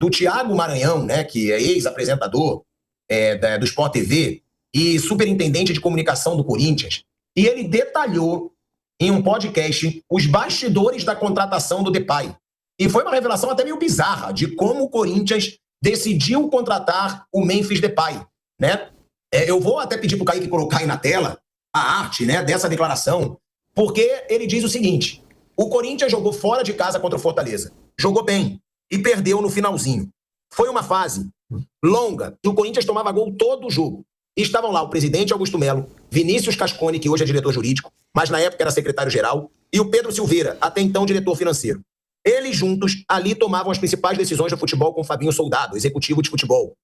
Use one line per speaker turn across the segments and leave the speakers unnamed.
do Thiago Maranhão, né, que é ex-apresentador do Sport TV e superintendente de comunicação do Corinthians, e ele detalhou em um podcast os bastidores da contratação do Depay. E foi uma revelação até meio bizarra de como o Corinthians decidiu contratar o Memphis Depay, né? Eu vou até pedir para o Kaique colocar aí na tela a arte, né, dessa declaração, porque ele diz o seguinte: o Corinthians jogou fora de casa contra o Fortaleza, jogou bem e perdeu no finalzinho. Foi uma fase longa que o Corinthians tomava gol todo o jogo. E estavam lá o presidente Augusto Melo, Vinícius Cascone, que hoje é diretor jurídico, mas na época era secretário-geral, e o Pedro Silveira, até então diretor financeiro. Eles juntos ali tomavam as principais decisões do futebol com o Fabinho Soldado, executivo de futebol.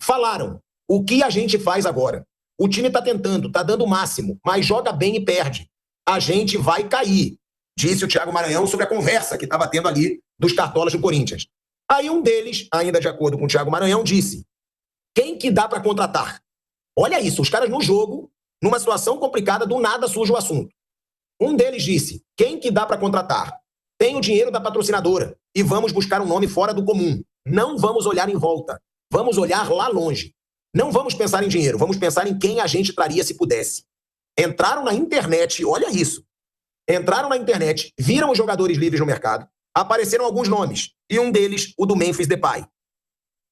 Falaram: o que a gente faz agora? O time tá tentando, tá dando o máximo, mas joga bem e perde. A gente vai cair, disse o Thiago Maranhão sobre a conversa que estava tendo ali dos cartolas do Corinthians. Aí um deles, ainda de acordo com o Thiago Maranhão, disse: quem que dá para contratar? Olha isso, os caras no jogo, numa situação complicada, do nada surge o assunto. Um deles disse: quem que dá para contratar? Tem o dinheiro da patrocinadora e vamos buscar um nome fora do comum. Não vamos olhar em volta, vamos olhar lá longe. Não vamos pensar em dinheiro, vamos pensar em quem a gente traria se pudesse. Entraram na internet, olha isso. Entraram na internet, viram os jogadores livres no mercado, apareceram alguns nomes, e um deles, o do Memphis Depay.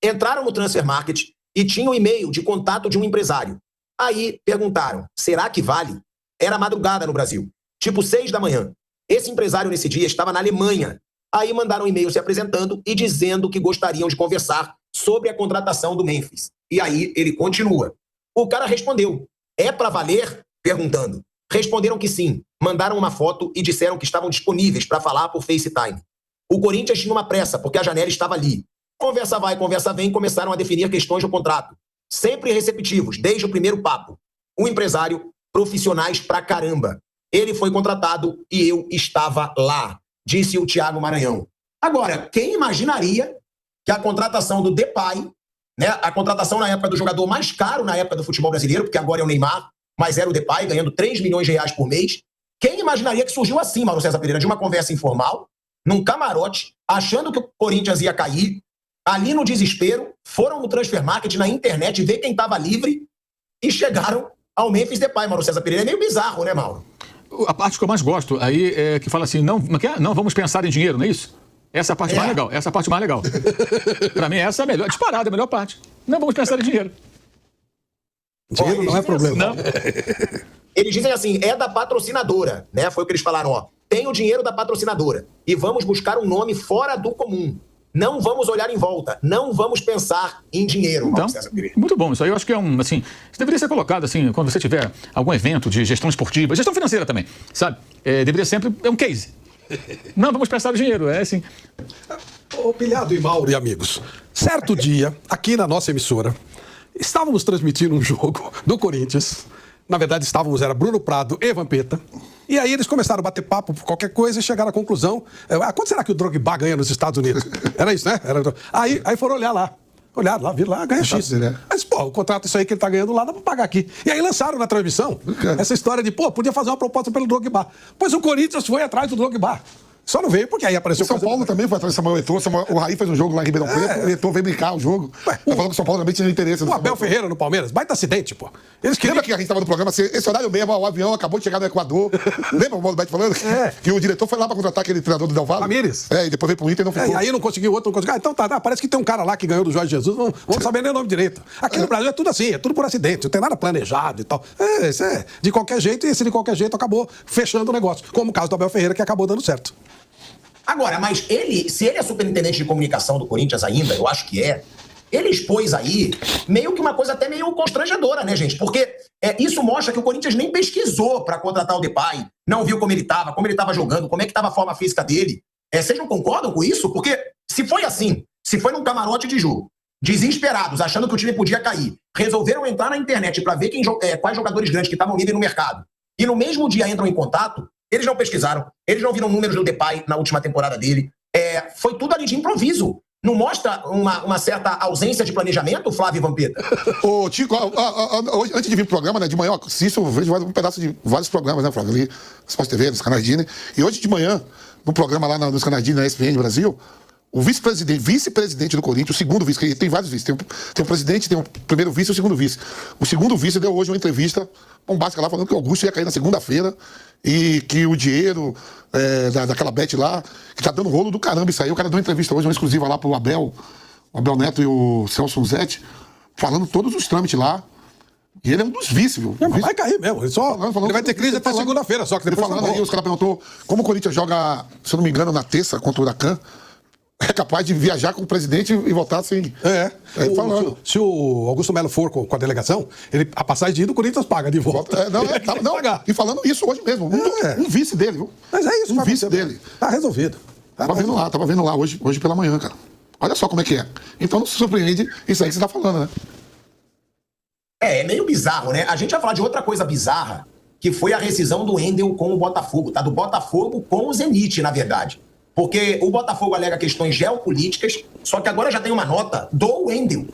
Entraram no Transfer Market e tinham o e-mail de contato de um empresário. Aí perguntaram: será que vale? Era madrugada no Brasil, tipo 6 da manhã. Esse empresário nesse dia estava na Alemanha. Aí mandaram um e-mail se apresentando e dizendo que gostariam de conversar sobre a contratação do Memphis. E aí ele continua. O cara respondeu: é para valer? Perguntando. Responderam que sim. Mandaram uma foto e disseram que estavam disponíveis para falar por FaceTime. O Corinthians tinha uma pressa, porque a janela estava ali. Conversa vai, conversa vem, começaram a definir questões do contrato. Sempre receptivos, desde o primeiro papo. Um empresário, profissionais pra caramba. Ele foi contratado e eu estava lá, disse o Thiago Maranhão. Agora, quem imaginaria que a contratação do Depay, né, a contratação na época do jogador mais caro na época do futebol brasileiro, porque agora é o Neymar, mas era o Depay, ganhando 3 milhões de reais por mês. Quem imaginaria que surgiu assim, Mauro César Pereira, de uma conversa informal, num camarote, achando que o Corinthians ia cair, ali no desespero, foram no Transfer Market, na internet, ver quem estava livre e chegaram ao Memphis Depay, Mauro César Pereira. É meio bizarro, né, Mauro?
A parte que eu mais gosto aí é que fala assim: não vamos pensar em dinheiro, não é isso? Essa é a parte mais legal. Essa é a parte mais legal. Pra mim, essa é a melhor, disparada, a melhor parte. Não vamos pensar em dinheiro.
Dinheiro não é problema.
Assim, não. Eles dizem assim: é da patrocinadora, né? Foi o que eles falaram, ó. Tem o dinheiro da patrocinadora e vamos buscar um nome fora do comum. Não vamos olhar em volta, não vamos pensar em dinheiro.
Então, muito bom. Isso aí eu acho que é assim, isso deveria ser colocado assim, quando você tiver algum evento de gestão esportiva, gestão financeira também, sabe? Deveria sempre, é um case. Não, vamos pensar no dinheiro, é assim.
Ô, Pilhado e Mauro e amigos, certo dia, aqui na nossa emissora, estávamos transmitindo um jogo do Corinthians. Na verdade, era Bruno Prado e Vampeta. E aí eles começaram a bater papo por qualquer coisa e chegaram à conclusão: quanto será que o Drogba ganha nos Estados Unidos? Era isso, né? Aí foram olhar lá. Olharam lá, viram lá, ganha X. Mas, pô, o contrato, isso aí que ele tá ganhando lá, dá pra pagar aqui. E aí lançaram na transmissão essa história de, podia fazer uma proposta pelo Drogba. Pois o Corinthians foi atrás do Drogba. Só não veio porque aí apareceu...
O São Paulo também foi atrás do Samuel Eto'o. O Raí fez um jogo lá em Ribeirão Preto. O Eto'o veio brincar o jogo. Tá falando que o São Paulo também tinha interesse.
O Abel Ferreira no Palmeiras, baita acidente, pô.
Lembra que a gente tava no programa, esse horário mesmo, o avião acabou de chegar no Equador. Lembra o Paulo Betti falando? Que o diretor foi lá pra contratar aquele treinador do Del Valle?
Ramírez.
E depois veio pro Inter e não ficou.
E aí não conseguiu, o outro não conseguiu. Então parece que tem um cara lá que ganhou do Jorge Jesus, vamos saber nem o nome direito. Aqui no Brasil é tudo assim, é tudo por acidente, não tem nada planejado e tal. Isso é de qualquer jeito, e esse de qualquer jeito acabou fechando o negócio. Como o caso do Abel Ferreira, que acabou dando certo.
Agora, mas se ele é superintendente de comunicação do Corinthians ainda, eu acho que ele expôs aí meio que uma coisa até meio constrangedora, né, gente? Porque isso mostra que o Corinthians nem pesquisou para contratar o Depay, não viu como ele estava jogando, como é que estava a forma física dele. Vocês não concordam com isso? Porque se foi assim, se foi num camarote de jogo, desesperados, achando que o time podia cair, resolveram entrar na internet para ver quais jogadores grandes que estavam livres no mercado, e no mesmo dia entram em contato, eles não pesquisaram, eles não viram números do Depay na última temporada dele. Foi tudo ali de improviso. Não mostra uma certa ausência de planejamento, Flávio Vampeta?
Ô, Tico, antes de vir pro programa, né, de manhã, eu assisto, eu vejo um pedaço de vários programas, né, Flávio? Ali, Sport TV, nos canais Disney. E hoje de manhã, no programa lá nos canais Disney, na ESPN Brasil, O vice-presidente do Corinthians, o segundo vice, que tem vários vices, tem o presidente, tem o primeiro vice e o segundo vice. O segundo vice deu hoje uma entrevista bombástica lá, falando que o Augusto ia cair na segunda-feira e que o dinheiro daquela bet lá, que tá dando rolo do caramba isso aí. O cara deu uma entrevista hoje, uma exclusiva lá pro Abel Neto e o Celso Zete, falando todos os trâmites lá. E ele é um dos vices, viu?
Mas vai cair mesmo. Ele vai ter crise até segunda-feira, só que depois
falando aí, os caras perguntou como o Corinthians joga, se eu não me engano, na terça contra o Huracan. É capaz de viajar com o presidente e voltar assim. Falando.
Se o Augusto Melo for com a delegação, a passagem de ida, o Corinthians paga de volta.
E falando isso hoje mesmo. Um vice dele, viu?
Mas é isso,
um vice dele.
Tá resolvido.
Tava vendo lá hoje pela manhã, cara. Olha só como é que é. Então não se surpreende isso aí que você tá falando, né?
É meio bizarro, né? A gente vai falar de outra coisa bizarra, que foi a rescisão do Wendel com o Botafogo, tá? Do Botafogo com o Zenit, na verdade. Porque o Botafogo alega questões geopolíticas, só que agora já tem uma nota do Wendel,